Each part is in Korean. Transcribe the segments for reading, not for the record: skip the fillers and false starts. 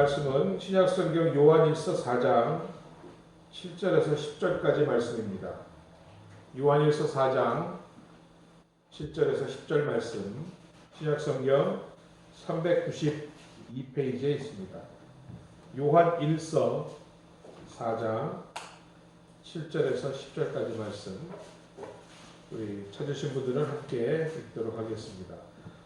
말씀은 신약성경 요한일서 4장 7절에서 10절까지 말씀입니다. 요한일서 4장 7절에서 10절 말씀, 신약성경 392페이지에 있습니다. 요한일서 4장 7절에서 10절까지 말씀, 우리 찾으신 분들은 함께 읽도록 하겠습니다.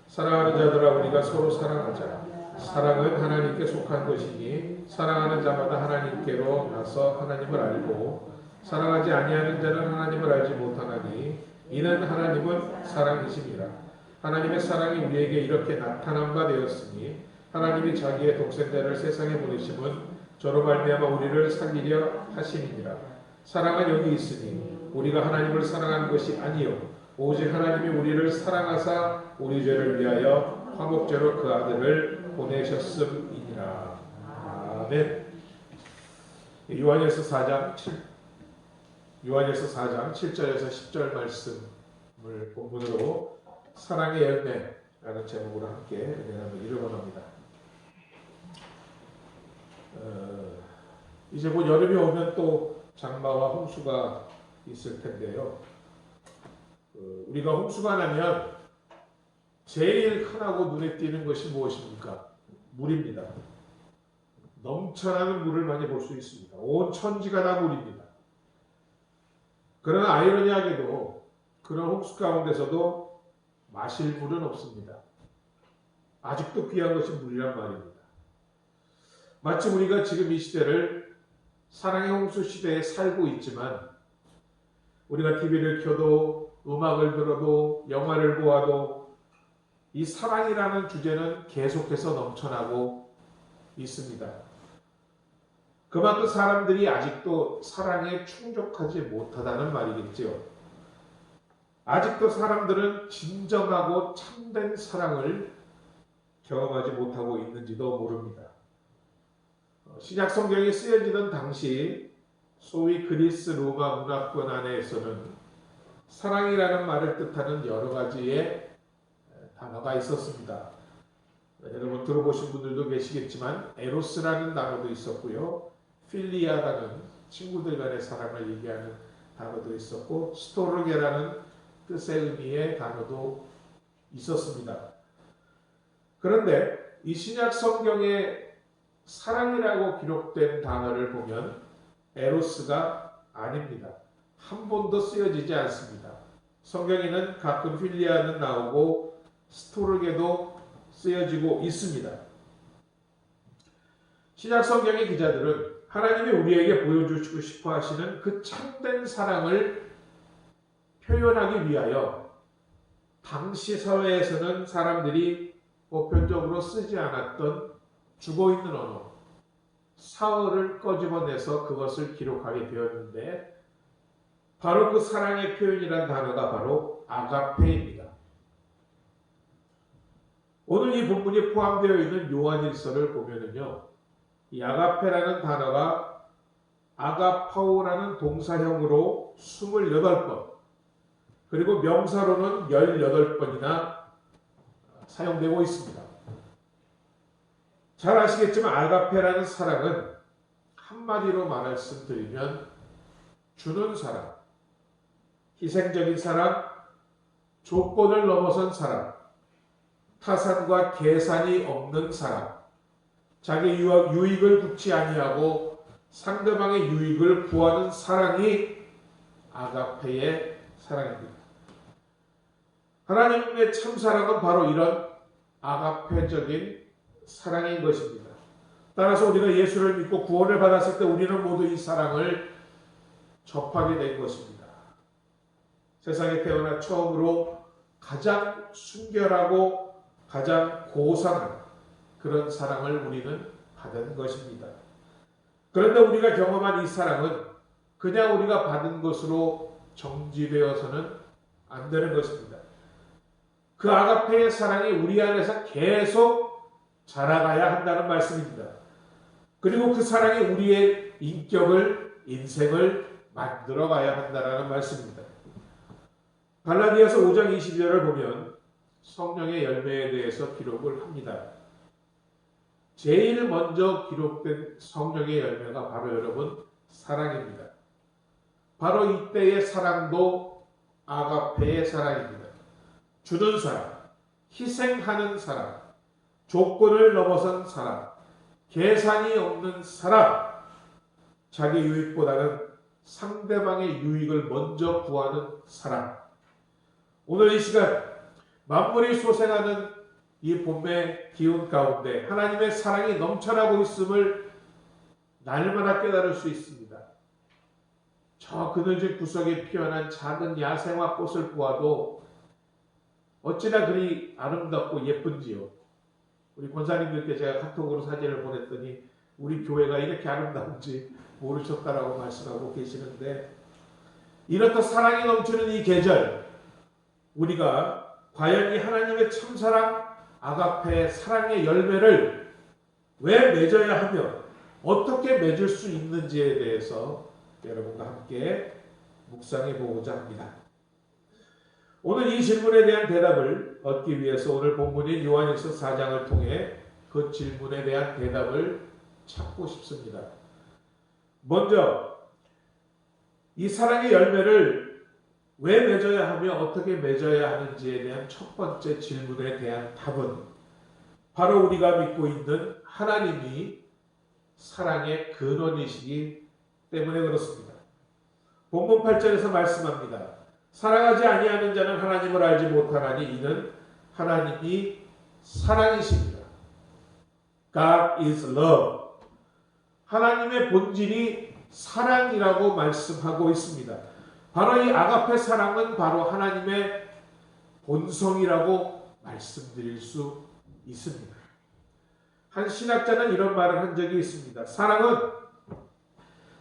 사랑하는 자들아, 우리가 서로 사랑하자. 사랑은 하나님께 속한 것이니 사랑하는 자마다 하나님께로 나서 하나님을 알고, 사랑하지 아니하는 자는 하나님을 알지 못하나니 이는 하나님은 사랑이심이라. 하나님의 사랑이 우리에게 이렇게 나타난 바 되었으니 하나님이 자기의 독생자를 세상에 보내심은 저로 말미암아 우리를 살리려 하심이니라. 사랑은 여기 있으니 우리가 하나님을 사랑하는 것이 아니요 오직 하나님이 우리를 사랑하사 우리 죄를 위하여 화목제로 그 아들을 보내셨음이니라. 아멘. 요한일서 4장 7절에서 10절 말씀을 본문으로 사랑의 열매라는 제목으로 함께 은혜를 읽어봅니다. 이제 곧 여름이 오면 또 장마와 홍수가 있을 텐데요. 우리가 홍수가 나면 제일 흔하고 눈에 띄는 것이 무엇입니까? 물입니다. 넘쳐나는 물을 많이 볼 수 있습니다. 온 천지가 다 물입니다. 그러나 아이러니하게도 그런 홍수 가운데서도 마실 물은 없습니다. 아직도 귀한 것이 물이란 말입니다. 마치 우리가 지금 이 시대를 사랑의 홍수 시대에 살고 있지만, 우리가 TV를 켜도 음악을 들어도 영화를 보아도 이 사랑이라는 주제는 계속해서 넘쳐나고 있습니다. 그만큼 사람들이 아직도 사랑에 충족하지 못하다는 말이겠지요. 아직도 사람들은 진정하고 참된 사랑을 경험하지 못하고 있는지도 모릅니다. 신약 성경이 쓰여지던 당시 소위 그리스 로마 문화권 안에서는 사랑이라는 말을 뜻하는 여러 가지의 단어가 있었습니다. 여러분 들어보신 분들도 계시겠지만 에로스라는 단어도 있었고요. 필리아라는 친구들 간의 사랑을 얘기하는 단어도 있었고, 스토르게라는 뜻의 의미의 단어도 있었습니다. 그런데 이 신약 성경에 사랑이라고 기록된 단어를 보면 에로스가 아닙니다. 한 번도 쓰여지지 않습니다. 성경에는 가끔 필리아는 나오고 스토르게도 쓰여지고 있습니다. 신약 성경의 기자들은 하나님이 우리에게 보여주시고 싶어 하시는 그 참된 사랑을 표현하기 위하여 당시 사회에서는 사람들이 보편적으로 쓰지 않았던 죽어있는 언어, 사어를 꺼집어내서 그것을 기록하게 되었는데, 바로 그 사랑의 표현이란 단어가 바로 아가페입니다. 오늘 이 본문이 포함되어 있는 요한일서를 보면은요, 이 아가페라는 단어가 아가파오라는 동사형으로 28번, 그리고 명사로는 18번이나 사용되고 있습니다. 잘 아시겠지만 아가페라는 사랑은 한마디로 말씀드리면 주는 사랑, 희생적인 사랑, 조건을 넘어선 사랑, 타산과 계산이 없는 사랑, 자기 유익을 굽지 아니하고 상대방의 유익을 구하는 사랑이 아가페의 사랑입니다. 하나님의 참사랑은 바로 이런 아가페적인 사랑인 것입니다. 따라서 우리가 예수를 믿고 구원을 받았을 때 우리는 모두 이 사랑을 접하게 된 것입니다. 세상에 태어나 처음으로 가장 순결하고 가장 고상한 그런 사랑을 우리는 받은 것입니다. 그런데 우리가 경험한 이 사랑은 그냥 우리가 받은 것으로 정지되어서는 안 되는 것입니다. 그 아가페의 사랑이 우리 안에서 계속 자라가야 한다는 말씀입니다. 그리고 그 사랑이 우리의 인격을, 인생을 만들어가야 한다는 말씀입니다. 갈라디아서 5장 22절을 보면 성령의 열매에 대해서 기록을 합니다. 제일 먼저 기록된 성령의 열매가 바로 여러분 사랑입니다. 바로 이때의 사랑도 아가페의 사랑입니다. 주는 사랑, 희생하는 사랑, 조건을 넘어선 사랑, 계산이 없는 사랑, 자기 유익보다는 상대방의 유익을 먼저 구하는 사랑. 오늘 이 시간 만물이 소생하는 이 봄의 기운 가운데 하나님의 사랑이 넘쳐나고 있음을 날마다 깨달을 수 있습니다. 저 그늘집 구석에 피어난 작은 야생화 꽃을 보아도 어찌나 그리 아름답고 예쁜지요. 우리 권사님들께 제가 카톡으로 사진을 보냈더니 우리 교회가 이렇게 아름다운지 모르셨다라고 말씀하고 계시는데, 이렇듯 사랑이 넘치는 이 계절, 우리가 과연 이 하나님의 참사랑 아가페의 사랑의 열매를 왜 맺어야 하며 어떻게 맺을 수 있는지에 대해서 여러분과 함께 묵상해 보고자 합니다. 오늘 이 질문에 대한 대답을 얻기 위해서 오늘 본문인 요한일서 4장을 통해 그 질문에 대한 대답을 찾고 싶습니다. 먼저 이 사랑의 열매를 왜 맺어야 하며 어떻게 맺어야 하는지에 대한 첫 번째 질문에 대한 답은 바로 우리가 믿고 있는 하나님이 사랑의 근원이시기 때문에 그렇습니다. 본문 8절에서 말씀합니다. 사랑하지 아니하는 자는 하나님을 알지 못하나니 이는 하나님이 사랑이십니다. God is love. 하나님의 본질이 사랑이라고 말씀하고 있습니다. 바로 이 아가페 사랑은 바로 하나님의 본성이라고 말씀드릴 수 있습니다. 한 신학자는 이런 말을 한 적이 있습니다. 사랑은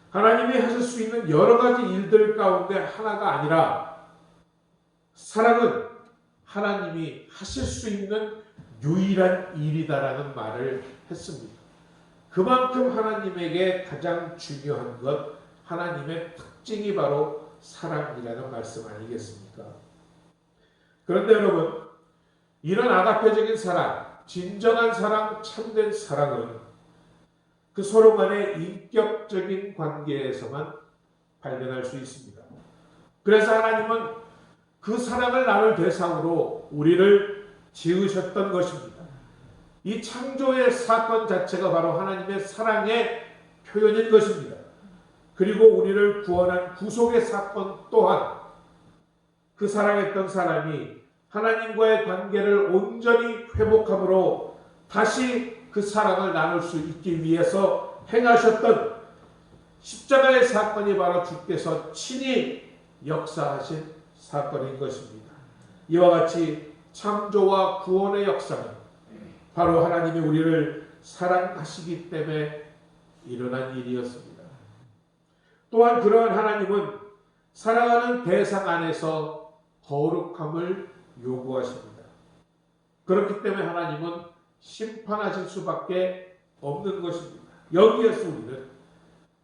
하나님이 하실 수 있는 여러 가지 일들 가운데 하나가 아니라 사랑은 하나님이 하실 수 있는 유일한 일이다라는 말을 했습니다. 그만큼 하나님에게 가장 중요한 것, 하나님의 특징이 바로 사랑이라는 말씀 아니겠습니까? 그런데 여러분, 이런 아가페적인 사랑, 진정한 사랑, 참된 사랑은 그 서로 간의 인격적인 관계에서만 발견할 수 있습니다. 그래서 하나님은 그 사랑을 나눌 대상으로 우리를 지으셨던 것입니다. 이 창조의 사건 자체가 바로 하나님의 사랑의 표현인 것입니다. 그리고 우리를 구원한 구속의 사건 또한 그 사랑했던 사람이 하나님과의 관계를 온전히 회복함으로 다시 그 사랑을 나눌 수 있기 위해서 행하셨던 십자가의 사건이 바로 주께서 친히 역사하신 사건인 것입니다. 이와 같이 창조와 구원의 역사는 바로 하나님이 우리를 사랑하시기 때문에 일어난 일이었습니다. 또한 그러한 하나님은 사랑하는 대상 안에서 거룩함을 요구하십니다. 그렇기 때문에 하나님은 심판하실 수밖에 없는 것입니다. 여기에서 우리는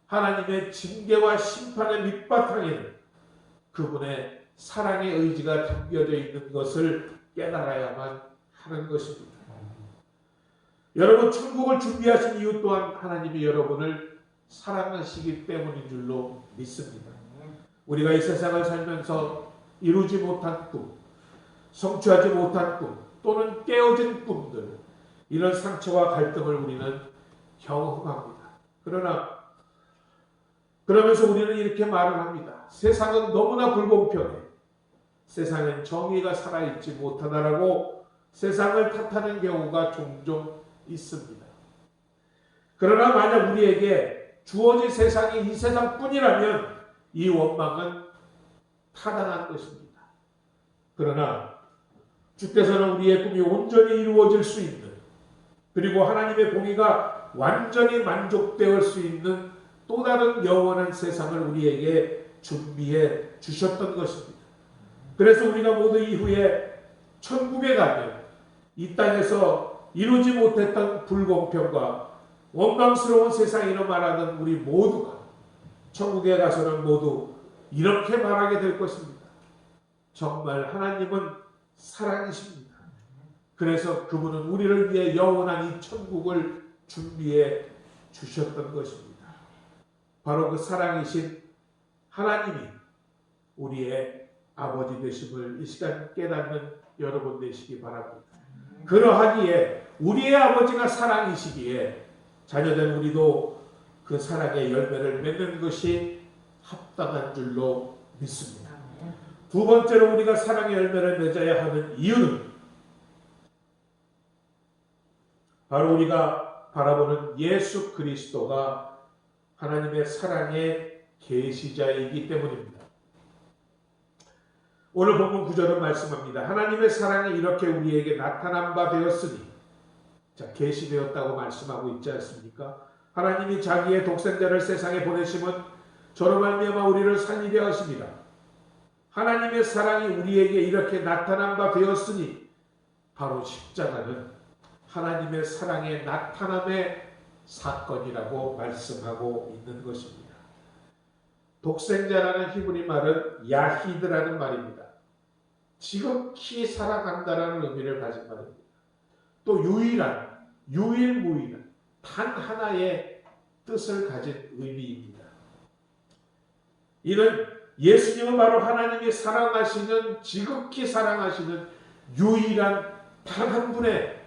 하나님의 징계와 심판의 밑바탕에는 그분의 사랑의 의지가 담겨져 있는 것을 깨달아야만 하는 것입니다. 여러분, 천국을 준비하신 이유 또한 하나님이 여러분을 사랑하시기 때문인 줄로 믿습니다. 우리가 이 세상을 살면서 이루지 못한 꿈, 성취하지 못한 꿈, 또는 깨어진 꿈들, 이런 상처와 갈등을 우리는 경험합니다. 그러면서 우리는 이렇게 말을 합니다. 세상은 너무나 불공평해. 세상엔 정의가 살아있지 못하다라고 세상을 탓하는 경우가 종종 있습니다. 그러나 만약 우리에게 주어진 세상이 이 세상뿐이라면 이 원망은 타당한 것입니다. 그러나 주께서는 우리의 꿈이 온전히 이루어질 수 있는, 그리고 하나님의 공의가 완전히 만족되어 수 있는 또 다른 영원한 세상을 우리에게 준비해 주셨던 것입니다. 그래서 우리가 모두 이후에 천국에 가면 이 땅에서 이루지 못했던 불공평과 원망스러운 세상이라 말하는 우리 모두가 천국에 가서는 모두 이렇게 말하게 될 것입니다. 정말 하나님은 사랑이십니다. 그래서 그분은 우리를 위해 영원한 이 천국을 준비해 주셨던 것입니다. 바로 그 사랑이신 하나님이 우리의 아버지 되심을 이 시간 깨닫는 여러분 되시기 바랍니다. 그러하기에 우리의 아버지가 사랑이시기에 자녀된 우리도 그 사랑의 열매를 맺는 것이 합당한 줄로 믿습니다. 두 번째로 우리가 사랑의 열매를 맺어야 하는 이유는 바로 우리가 바라보는 예수 그리스도가 하나님의 사랑의 계시자이기 때문입니다. 오늘 본문 9절은 말씀합니다. 하나님의 사랑이 이렇게 우리에게 나타난 바 되었으니, 자, 계시되었다고 말씀하고 있지 않습니까? 하나님이 자기의 독생자를 세상에 보내심은 저로 말미암아 우리를 살리려 하십니다. 하나님의 사랑이 우리에게 이렇게 나타난 바 되었으니 바로 십자가는 하나님의 사랑의 나타남의 사건이라고 말씀하고 있는 것입니다. 독생자라는 히브리 말은 야히드라는 말입니다. 지극히 사랑한다라는 의미를 가진 말입니다. 또 유일무이한 단 하나의 뜻을 가진 의미입니다. 이는 예수님은 바로 하나님이 사랑하시는, 지극히 사랑하시는 유일한 단 한 분의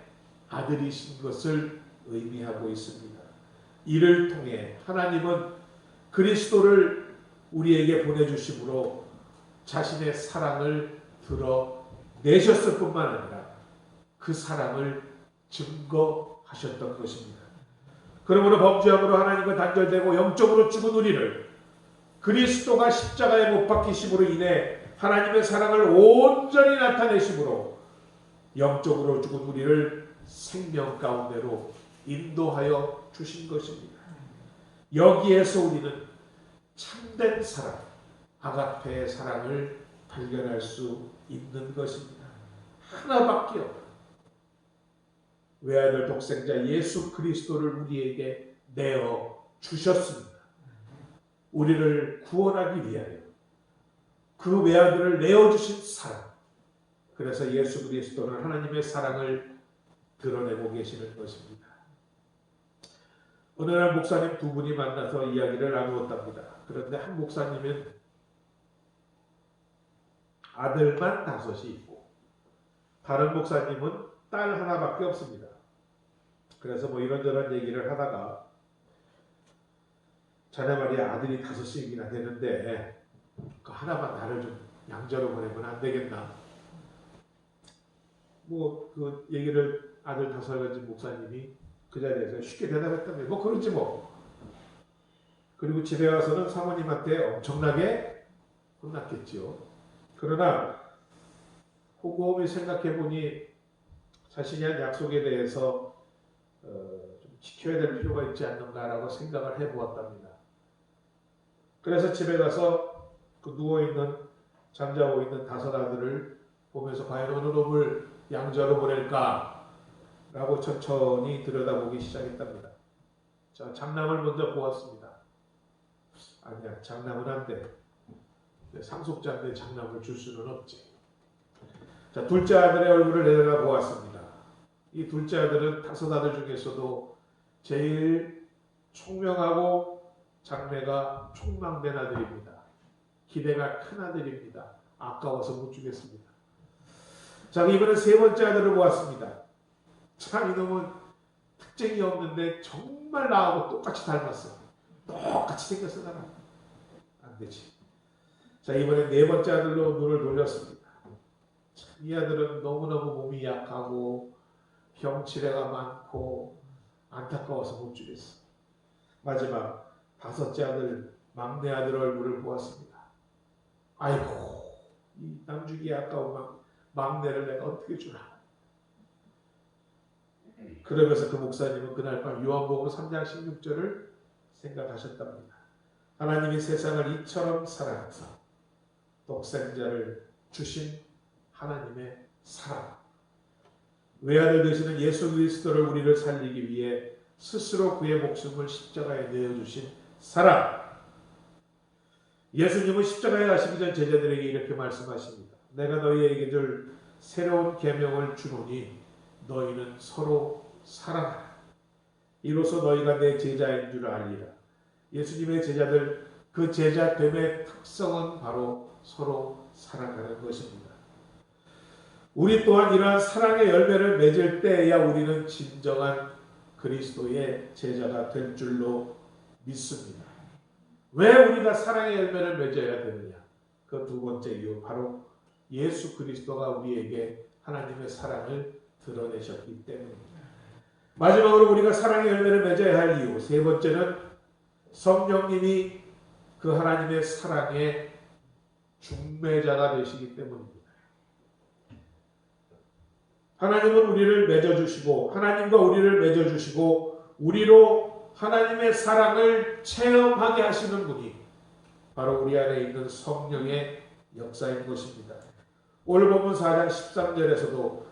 아들이신 것을 의미하고 있습니다. 이를 통해 하나님은 그리스도를 우리에게 보내주심으로 자신의 사랑을 드러내셨을 뿐만 아니라 그 사랑을 증거하셨던 것입니다. 그러므로 범죄함으로 하나님과 단절되고 영적으로 죽은 우리를 그리스도가 십자가에 못 박히심으로 인해 하나님의 사랑을 온전히 나타내심으로 영적으로 죽은 우리를 생명 가운데로 인도하여 주신 것입니다. 여기에서 우리는 참된 사랑, 아가페의 사랑을 발견할 수 있는 것입니다. 하나밖에 없다. 외아들 독생자 예수 그리스도를 우리에게 내어 주셨습니다. 우리를 구원하기 위하여 그 외아들을 내어주신 사랑. 그래서 예수 그리스도는 하나님의 사랑을 드러내고 계시는 것입니다. 어느 날 목사님 두 분이 만나서 이야기를 나누었답니다. 그런데 한 목사님은 아들만 5이 있고 다른 목사님은 딸 하나밖에 없습니다. 그래서 뭐 이런저런 얘기를 하다가 자네 말이야 아들이 5씩이나 되는데 그 하나만 나를 좀 양자로 보내면 안 되겠나? 뭐 그 얘기를 아들 5을 가진 목사님이 그 자리에서 쉽게 대답했다며 뭐 그런지 뭐. 그리고 집에 와서는 사모님한테 엄청나게 혼났겠지요. 그러나 곰곰이 생각해보니 자신이 한 약속에 대해서 좀 지켜야 될 필요가 있지 않는가라고 생각을 해보았답니다. 그래서 집에 가서 그 누워있는, 잠자고 있는 5 아들을 보면서 과연 어느 놈을 양자로 보낼까 라고 천천히 들여다보기 시작했답니다. 자, 장남을 먼저 보았습니다. 아니야, 장남은 안 돼. 상속자인데 장남을 줄 수는 없지. 자, 둘째 아들의 얼굴을 내려다 보았습니다. 이 둘째 아들은 5 아들 중에서도 제일 총명하고 장래가 촉망된 아들입니다. 기대가 큰 아들입니다. 아까워서 못 주겠습니다. 자, 이번엔 3번째 아들을 보았습니다. 참 이놈은 특징이 없는데 정말 나하고 똑같이 닮았어. 똑같이 생겼어 나랑. 안 되지. 자, 이번엔 4번째 아들로 눈을 돌렸습니다. 참, 이 아들은 너무너무 몸이 약하고 병치레가 많고 안타까워서 못 주겠어. 마지막 5째 아들, 막내 아들 얼굴을 보았습니다. 아이고, 이 남주기 아까운 막내를 내가 어떻게 주나. 그러면서 그 목사님은 그날 밤 요한복음 3장 16절을 생각하셨답니다. 하나님이 세상을 이처럼 사랑하사 독생자를 주신 하나님의 사랑. 외아들 되시는 예수 그리스도를 우리를 살리기 위해 스스로 그의 목숨을 십자가에 내어주신 사랑. 예수님은 십자가에 가시기 전 제자들에게 이렇게 말씀하십니다. 내가 너희에게 줄 새로운 계명을 주노니 너희는 서로 사랑하라. 이로써 너희가 내 제자인 줄 알리라. 예수님의 제자들, 그 제자됨의 특성은 바로 서로 사랑하는 것입니다. 우리 또한 이러한 사랑의 열매를 맺을 때에야 우리는 진정한 그리스도의 제자가 될 줄로 믿습니다. 왜 우리가 사랑의 열매를 맺어야 되느냐? 그 두 번째 이유, 바로 예수 그리스도가 우리에게 하나님의 사랑을 드러내셨기 때문입니다. 마지막으로 우리가 사랑의 열매를 맺어야 할 이유, 세 번째는 성령님이 그 하나님의 사랑의 중매자가 되시기 때문입니다. 하나님은 우리를 맺어주시고, 하나님과 우리를 맺어주시고, 우리로 하나님의 사랑을 체험하게 하시는 분이 바로 우리 안에 있는 성령의 역사인 것입니다. 오늘 본문 4장 13절에서도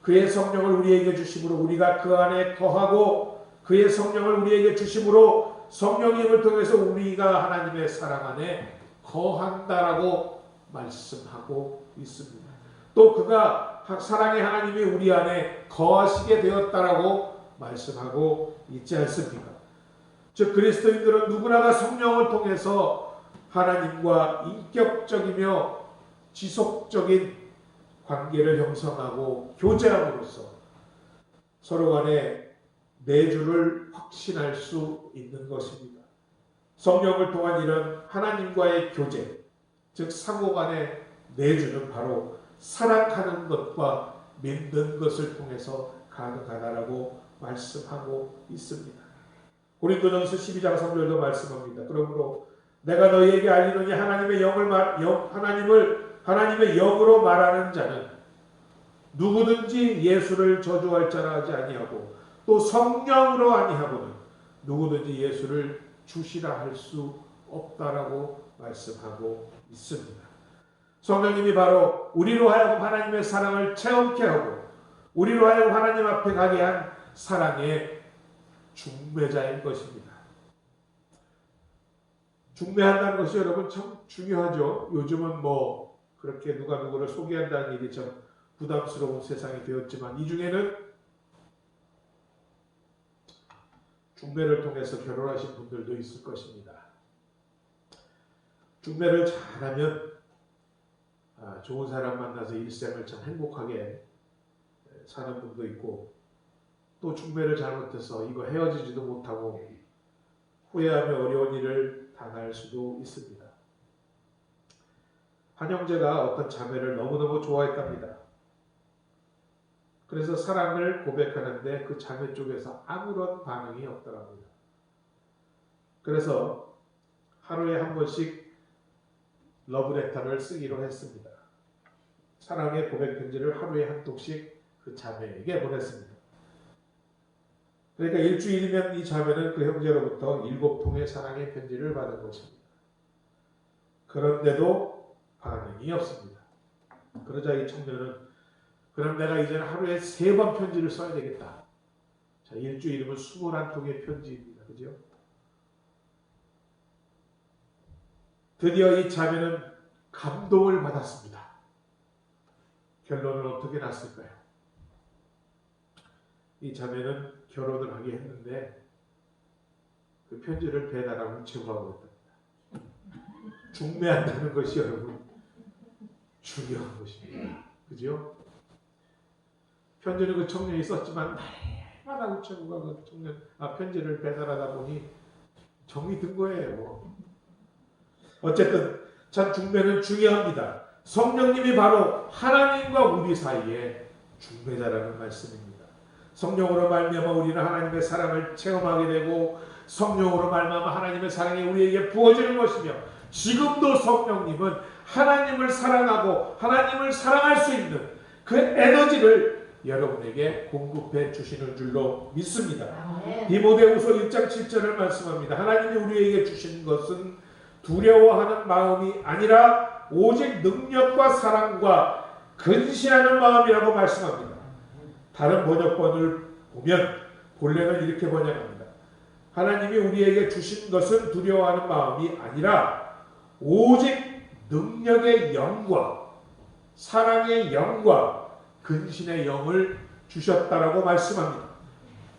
그의 성령을 우리에게 주심으로 우리가 그 안에 거하고, 그의 성령을 우리에게 주심으로 성령님을 통해서 우리가 하나님의 사랑 안에 거한다라고 말씀하고 있습니다. 또 그가 사랑의 하나님이 우리 안에 거하시게 되었다라고 말씀하고 있지 않습니까? 즉 그리스도인들은 누구나가 성령을 통해서 하나님과 인격적이며 지속적인 관계를 형성하고 교제함으로써 서로 간의 내주를 확신할 수 있는 것입니다. 성령을 통한 이런 하나님과의 교제, 즉 상호 간의 내주는 바로 사랑하는 것과 믿는 것을 통해서 가능하다라고 말씀하고 있습니다. 고린도전서 12장 3절도 말씀합니다. 그러므로 내가 너희에게 알리노니 하나님의 영으로 말하는 자는 누구든지 예수를 저주할 자라 하지 아니하고 또 성령으로 아니하고는 누구든지 예수를 주시라 할 수 없다라고 말씀하고 있습니다. 성령님이 바로 우리로 하여금 하나님의 사랑을 체험케 하고 우리로 하여금 하나님 앞에 가게 한 사랑의 중매자인 것입니다. 중매한다는 것이 여러분 참 중요하죠. 요즘은 뭐 그렇게 누가 누구를 소개한다는 일이 참 부담스러운 세상이 되었지만 이 중에는 중매를 통해서 결혼하신 분들도 있을 것입니다. 중매를 잘하면 좋은 사람 만나서 일생을 참 행복하게 사는 분도 있고 또 중매를 잘못해서 이거 헤어지지도 못하고 후회하며 어려운 일을 당할 수도 있습니다. 한 형제가 어떤 자매를 너무너무 좋아했답니다. 그래서 사랑을 고백하는데 그 자매 쪽에서 아무런 반응이 없더랍니다. 그래서 하루에 한 번씩 러브레터를 쓰기로 했습니다. 사랑의 고백 편지를 하루에 한 통씩 그 자매에게 보냈습니다. 그러니까 일주일이면 이 자매는 그 형제로부터 7통의 사랑의 편지를 받은 것입니다. 그런데도 반응이 없습니다. 그러자 이 청년은 그럼 내가 이제는 하루에 3번 편지를 써야 되겠다. 자, 일주일이면 21통의 편지입니다. 그죠? 드디어 이 자매는 감동을 받았습니다. 결론은 어떻게 났을까요? 이 자매는 결혼을 하게 했는데 그 편지를 배달하고 제보하고 있답니다. 중매한다는 것이 여러분 중요한 것입니다. 그죠? 편지는 그 청년이 썼지만 날마다 우체국가 그 청년 편지를 배달하다 보니 정이 든 거예요. 어쨌든 참 중매는 중요합니다. 성령님이 바로 하나님과 우리 사이에 중매자라는 말씀입니다. 성령으로 말미암아 우리는 하나님의 사랑을 체험하게 되고 성령으로 말미암아 하나님의 사랑이 우리에게 부어지는 것이며 지금도 성령님은 하나님을 사랑하고 하나님을 사랑할 수 있는 그 에너지를 여러분에게 공급해 주시는 줄로 믿습니다. 디모데후서 1장 7절을 말씀합니다. 하나님이 우리에게 주신 것은 두려워하는 마음이 아니라 오직 능력과 사랑과 근신하는 마음이라고 말씀합니다. 다른 번역본을 보면 본래는 이렇게 번역합니다. 하나님이 우리에게 주신 것은 두려워하는 마음이 아니라 오직 능력의 영과 사랑의 영과 근신의 영을 주셨다라고 말씀합니다.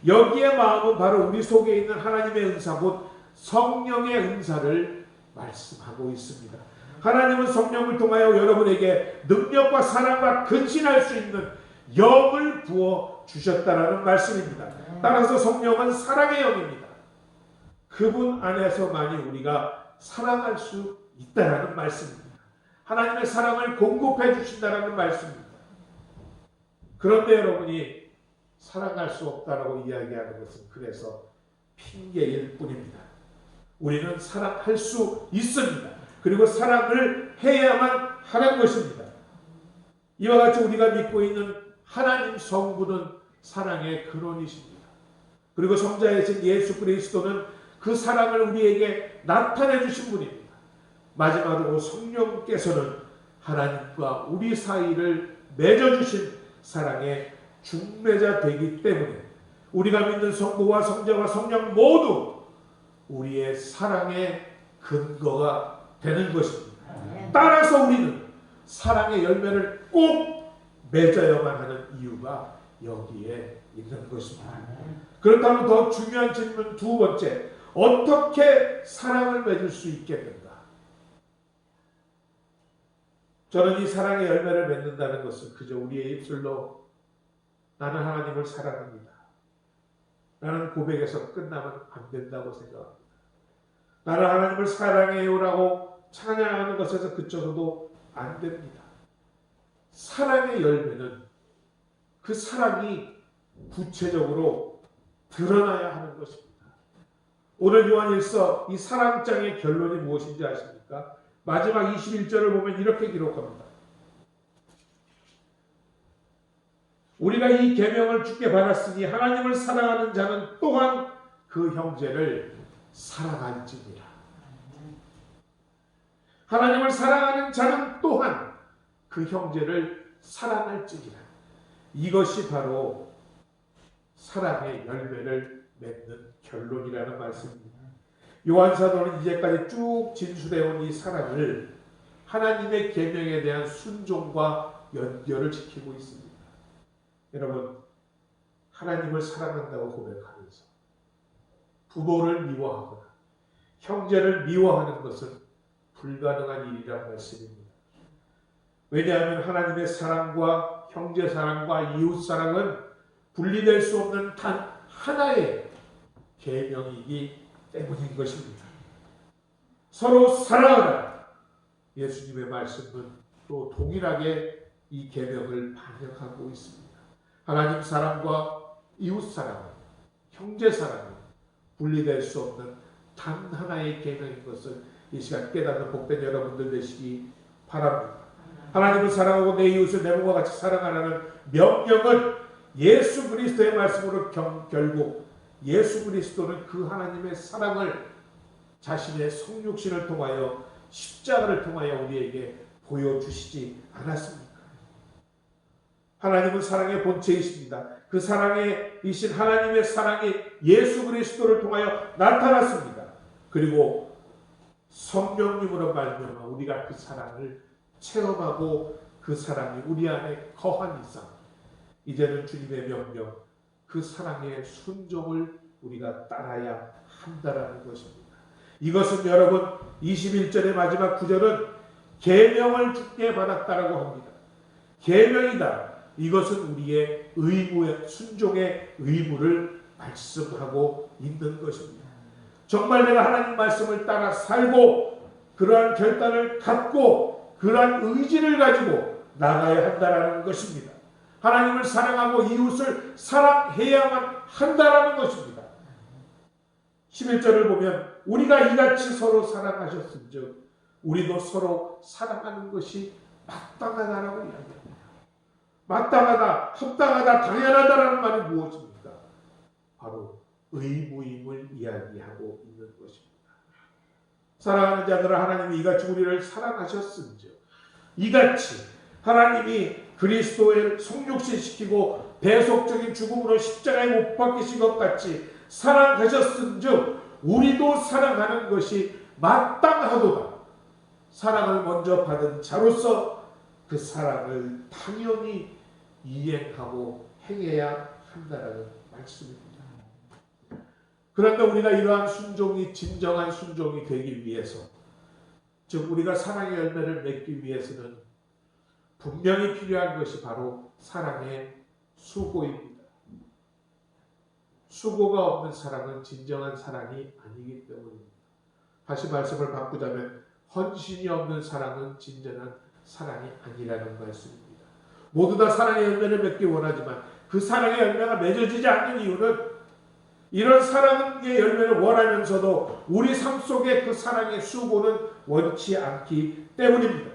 여기에 마음은 바로 우리 속에 있는 하나님의 은사 곧 성령의 은사를 말씀하고 있습니다. 하나님은 성령을 통하여 여러분에게 능력과 사랑과 근신할 수 있는 영을 부어 주셨다라는 말씀입니다. 따라서 성령은 사랑의 영입니다. 그분 안에서만이 우리가 사랑할 수 있다라는 말씀입니다. 하나님의 사랑을 공급해 주신다라는 말씀입니다. 그런데 여러분이 사랑할 수 없다라고 이야기하는 것은 그래서 핑계일 뿐입니다. 우리는 사랑할 수 있습니다. 그리고 사랑을 해야만 하는 것입니다. 이와 같이 우리가 믿고 있는 하나님 성부는 사랑의 근원이십니다. 그리고 성자이신 예수 그리스도는 그 사랑을 우리에게 나타내 주신 분입니다. 마지막으로 성령께서는 하나님과 우리 사이를 맺어주신 사랑의 중매자 되기 때문에 우리가 믿는 성부와 성자와 성령 모두 우리의 사랑의 근거가 되는 것입니다. 따라서 우리는 사랑의 열매를 꼭 맺어야만 하는 이유가 여기에 있는 것입니다. 그렇다면 더 중요한 질문 두 번째, 어떻게 사랑을 맺을 수 있겠는가? 저는 이 사랑의 열매를 맺는다는 것은 그저 우리의 입술로 나는 하나님을 사랑합니다, 라는 고백에서 끝나면 안 된다고 생각합니다. 나는 하나님을 사랑해요라고 찬양하는 것에서 그쳐서도 안 됩니다. 사랑의 열매는 그 사랑이 구체적으로 드러나야 하는 것입니다. 오늘 요한일서 이 사랑장의 결론이 무엇인지 아십니까? 마지막 21절을 보면 이렇게 기록합니다. 우리가 이 계명을 주께 받았으니 하나님을 사랑하는 자는 또한 그 형제를 사랑할지니라. 하나님을 사랑하는 자는 또한 그 형제를 사랑할지니라. 이것이 바로 사랑의 열매를 맺는 결론이라는 말씀입니다. 요한사도는 이제까지 쭉 진술해온 이 사랑을 하나님의 계명에 대한 순종과 연결을 지키고 있습니다. 여러분, 하나님을 사랑한다고 고백하면서 부모를 미워하거나 형제를 미워하는 것은 불가능한 일이라는 말씀입니다. 왜냐하면 하나님의 사랑과 형제 사랑과 이웃 사랑은 분리될 수 없는 단 하나의 계명이기 때문인 것입니다. 서로 사랑하라. 예수님의 말씀은 또 동일하게 이 계명을 반영하고 있습니다. 하나님 사랑과 이웃 사랑은, 형제 사랑은 분리될 수 없는 단 하나의 계명인 것을 이 시간 깨닫는 복된 여러분들 되시기 바랍니다. 하나님을 사랑하고 내 이웃을 내 몸과 같이 사랑하라는 명령은 예수 그리스도의 말씀으로 결국 예수 그리스도는 그 하나님의 사랑을 자신의 성육신을 통하여 십자가를 통하여 우리에게 보여주시지 않았습니까? 하나님은 사랑의 본체이십니다. 그 사랑의 이신 하나님의 사랑이 예수 그리스도를 통하여 나타났습니다. 그리고 성령님으로 말미암아 우리가 그 사랑을 체험하고 그 사랑이 우리 안에 거한 이상 이제는 주님의 명령, 그 사랑의 순종을 우리가 따라야 한다라는 것입니다. 이것은 여러분 21절의 마지막 구절은 계명을 주께 받았다라고 합니다. 계명이다. 이것은 우리의 의무의 순종의 의무를 말씀하고 있는 것입니다. 정말 내가 하나님 말씀을 따라 살고 그러한 결단을 갖고 그러한 의지를 가지고 나가야 한다라는 것입니다. 하나님을 사랑하고 이웃을 사랑해야만 한다라는 것입니다. 11절을 보면 우리가 이같이 서로 사랑하셨은즉 우리도 서로 사랑하는 것이 마땅하다라고 이야기합니다. 마땅하다, 합당하다, 당연하다라는 말이 무엇입니까? 바로 의무임을 이야기하고 있는 것입니다. 사랑하는 자들아, 하나님이 이같이 우리를 사랑하셨은즉 이같이 하나님이 그리스도를 성육신시키고 대속적인 죽음으로 십자가에 못 박히신 것 같이 사랑하셨은즉 우리도 사랑하는 것이 마땅하도다. 사랑을 먼저 받은 자로서 그 사랑을 당연히 이행하고 행해야 한다는 말씀입니다. 그런데 우리가 이러한 순종이 진정한 순종이 되기 위해서, 즉 우리가 사랑의 열매를 맺기 위해서는 분명히 필요한 것이 바로 사랑의 수고입니다. 수고가 없는 사랑은 진정한 사랑이 아니기 때문입니다. 다시 말씀을 바꾸자면 헌신이 없는 사랑은 진정한 사랑이 아니라는 말씀입니다. 모두 다 사랑의 열매를 맺기 원하지만 그 사랑의 열매가 맺어지지 않는 이유는 이런 사랑의 열매를 원하면서도 우리 삶 속에 그 사랑의 수고는 원치 않기 때문입니다.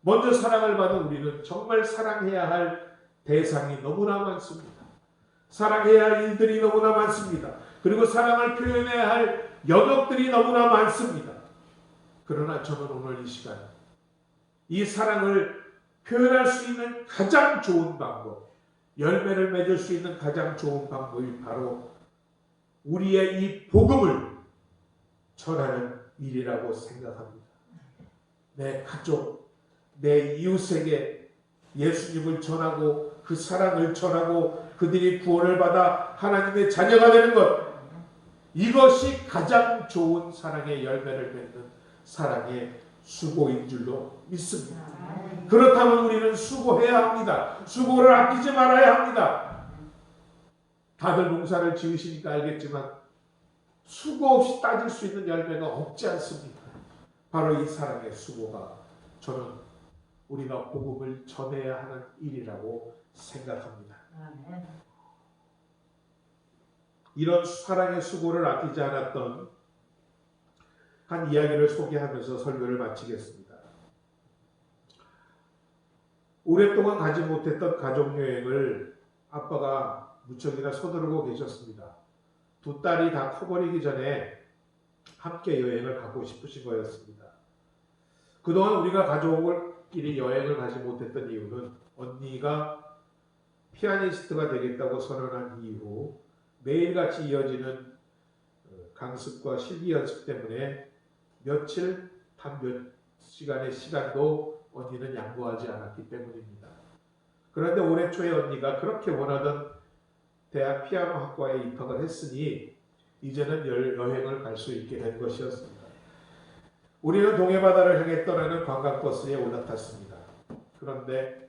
먼저 사랑을 받은 우리는 정말 사랑해야 할 대상이 너무나 많습니다. 사랑해야 할 일들이 너무나 많습니다. 그리고 사랑을 표현해야 할 영역들이 너무나 많습니다. 그러나 저는 오늘 이 시간 이 사랑을 표현할 수 있는 가장 좋은 방법, 열매를 맺을 수 있는 가장 좋은 방법이 바로 우리의 이 복음을 전하는 일이라고 생각합니다. 내 가족, 내 이웃에게 예수님을 전하고 그 사랑을 전하고 그들이 구원을 받아 하나님의 자녀가 되는 것, 이것이 가장 좋은 사랑의 열매를 맺는 사랑의 수고인 줄로 믿습니다. 그렇다면 우리는 수고해야 합니다. 수고를 아끼지 말아야 합니다. 다들 농사를 지으시니까 알겠지만 수고 없이 따질 수 있는 열매가 없지 않습니까? 바로 이 사랑의 수고가 저는 우리가 복음을 전해야 하는 일이라고 생각합니다. 이런 사랑의 수고를 아끼지 않았던 한 이야기를 소개하면서 설교를 마치겠습니다. 오랫동안 가지 못했던 가족여행을 아빠가 무척이나 서두르고 계셨습니다. 두 딸이 다 커버리기 전에 함께 여행을 가고 싶으신 거였습니다. 그동안 우리가 가족끼리 여행을 가지 못했던 이유는 언니가 피아니스트가 되겠다고 선언한 이후 매일같이 이어지는 강습과 실기 연습 때문에 며칠 단 몇 시간의 시간도 언니는 양보하지 않았기 때문입니다. 그런데 올해 초에 언니가 그렇게 원하던 대학 피아노 학과에 입학을 했으니 이제는 여행을 갈 수 있게 된 것이었습니다. 우리는 동해바다를 향해 떠나는 관광버스에 올라탔습니다. 그런데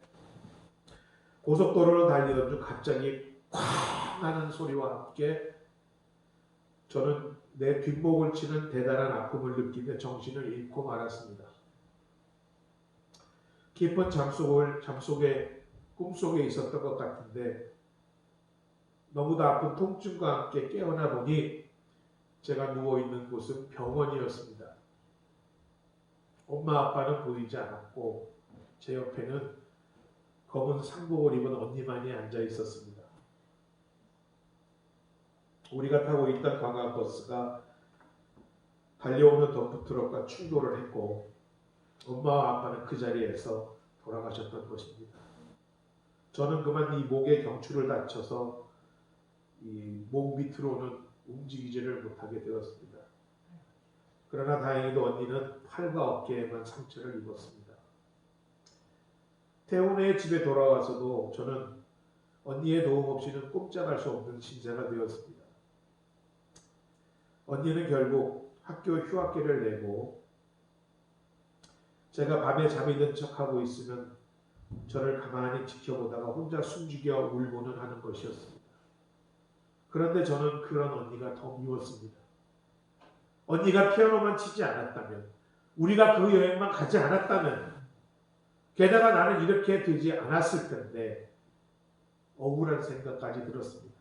고속도로를 달리던 중 갑자기 쾅 하는 소리와 함께 저는 내 뒷목을 치는 대단한 아픔을 느끼며 정신을 잃고 말았습니다. 깊은 잠속에 꿈속에 있었던 것 같은데 너무도 아픈 통증과 함께 깨어나 보니 제가 누워있는 곳은 병원이었습니다. 엄마 아빠는 보이지 않았고 제 옆에는 검은 상복을 입은 언니만이 앉아 있었습니다. 우리가 타고 있던 관광버스가 달려오는 덤프트럭과 충돌을 했고 엄마와 아빠는 그 자리에서 돌아가셨던 것입니다. 저는 그만 이 목에 경추를 다쳐서 이 목 밑으로는 움직이지를 못하게 되었습니다. 그러나 다행히도 언니는 팔과 어깨에만 상처를 입었습니다. 태훈의 집에 돌아와서도 저는 언니의 도움 없이는 꼼짝할 수 없는 신세가 되었습니다. 언니는 결국 학교 휴학기를 내고 제가 밤에 잠이 든 척하고 있으면 저를 가만히 지켜보다가 혼자 숨죽여 울고는 하는 것이었습니다. 그런데 저는 그런 언니가 더 미웠습니다. 언니가 피아노만 치지 않았다면, 우리가 그 여행만 가지 않았다면, 게다가 나는 이렇게 되지 않았을 텐데 억울한 생각까지 들었습니다.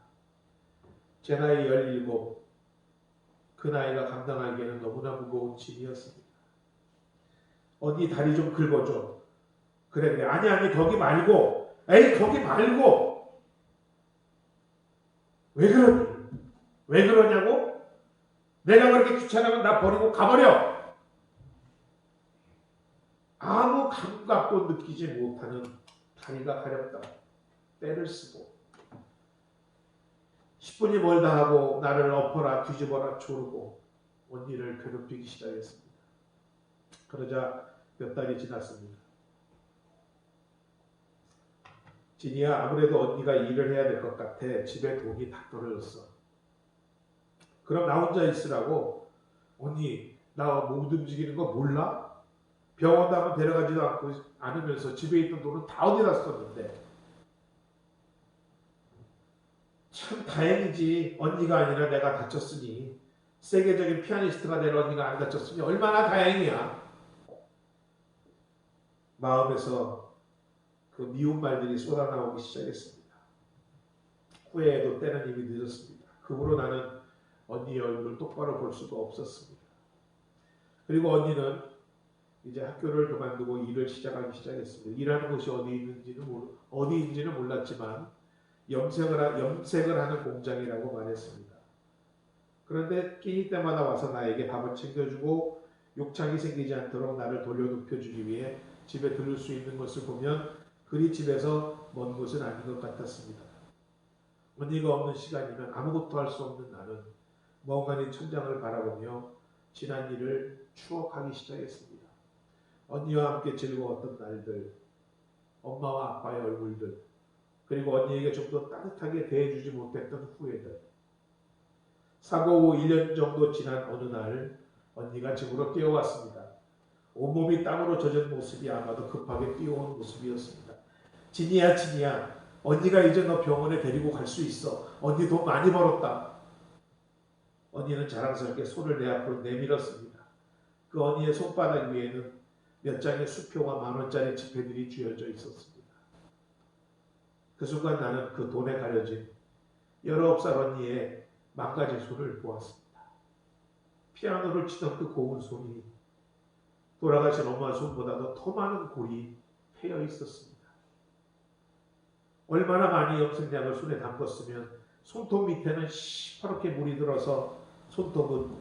제 나이 17, 그 나이가 감당하기에는 너무나 무거운 짐이었습니다. 언니 다리 좀 긁어줘. 그래. 아니 거기 말고. 에이 거기 말고. 왜 그러니? 왜 그러냐고? 내가 그렇게 귀찮으면 나 버리고 가버려. 아무 감각도 느끼지 못하는 다리가 가렵다. 때를 쓰고 10분이 멀다 하고 나를 엎어라 뒤집어라 조르고 언니를 괴롭히기 시작했습니다. 그러자 몇 달이 지났습니다. 진이야, 아무래도 언니가 일을 해야 될 것 같아. 집에 돈이 다 떨어졌어. 그럼 나 혼자 있으라고? 언니 나 못 움직이는 거 몰라? 병원 가면 데려가지도 않으면서 집에 있던 돈은 다 어디다 썼는데. 참 다행이지. 언니가 아니라 내가 다쳤으니. 세계적인 피아니스트가 된 언니가 안 다쳤으니 얼마나 다행이야. 마음에서 그 미운 말들이 쏟아나오기 시작했습니다. 후회해도 때는 이미 늦었습니다. 그 후로 나는 언니의 얼굴을 똑바로 볼 수가 없었습니다. 그리고 언니는 이제 학교를 그만두고 일을 시작했습니다. 일하는 곳이 어디인지는 몰랐지만 염색을 하는 공장이라고 말했습니다. 그런데 끼니 때마다 와서 나에게 밥을 챙겨주고 욕창이 생기지 않도록 나를 돌려눕혀주기 위해 집에 들을 수 있는 것을 보면 그리 집에서 먼 곳은 아닌 것 같았습니다. 언니가 없는 시간이면 아무것도 할 수 없는 나는 멍하니 천장을 바라보며 지난 일을 추억하기 시작했습니다. 언니와 함께 즐거웠던 날들, 엄마와 아빠의 얼굴들, 그리고 언니에게 좀 더 따뜻하게 대해주지 못했던 후회들. 사고 후 1년 정도 지난 어느 날 언니가 집으로 뛰어왔습니다. 온몸이 땀으로 젖은 모습이 아마도 급하게 뛰어온 모습이었습니다. 진이야, 진이야. 언니가 이제 너 병원에 데리고 갈 수 있어. 언니 돈 많이 벌었다. 언니는 자랑스럽게 손을 내 앞으로 내밀었습니다. 그 언니의 손바닥 위에는 몇 장의 수표와 10,000원짜리 지폐들이 쥐어져 있었습니다. 그 순간 나는 그 돈에 가려진 19살 언니의 망가진 손을 보았습니다. 피아노를 치던 그 고운 손이 돌아가신 엄마 손보다도 더 많은 골이 패여 있었습니다. 얼마나 많이 염색약을 손에 담궜으면 손톱 밑에는 시퍼렇게 물이 들어서 손톱은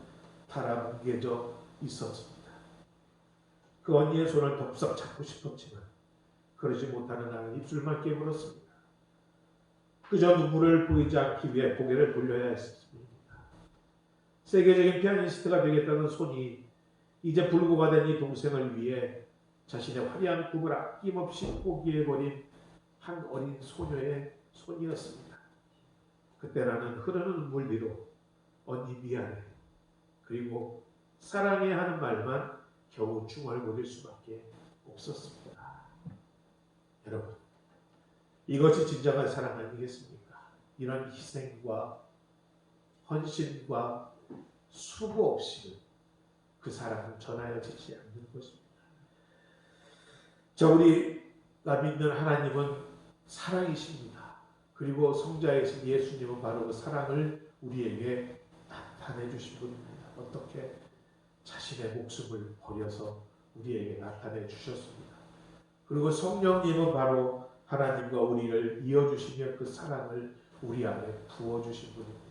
달아뭉개져 있었습니다. 그 언니의 손을 덥석 잡고 싶었지만 그러지 못하는 나는 입술만 깨물었습니다. 그저 눈물을 보이지 않기 위해 고개를 돌려야 했습니다. 세계적인 피아니스트가 되겠다는 손이 이제 불구가 된 이 동생을 위해 자신의 화려한 꿈을 아낌없이 포기해버린 한 어린 소녀의 손이었습니다. 그때 나는 흐르는 눈물 뒤로 언니 미안해 그리고 사랑해 하는 말만 겨우 중얼거릴 수밖에 없었습니다. 여러분, 이것이 진정한 사랑 아니겠습니까? 이런 희생과 헌신과 수고 없이는 그 사랑은 전하여지지 않는 것입니다. 자, 우리가 믿는 하나님은 사랑이십니다. 그리고 성자이신 예수님은 바로 그 사랑을 우리에게 나타내 주신 분입니다. 어떻게? 자신의 목숨을 버려서 우리에게 나타내 주셨습니다. 그리고 성령님은 바로 하나님과 우리를 이어주시며 그 사랑을 우리 안에 부어주신 분입니다.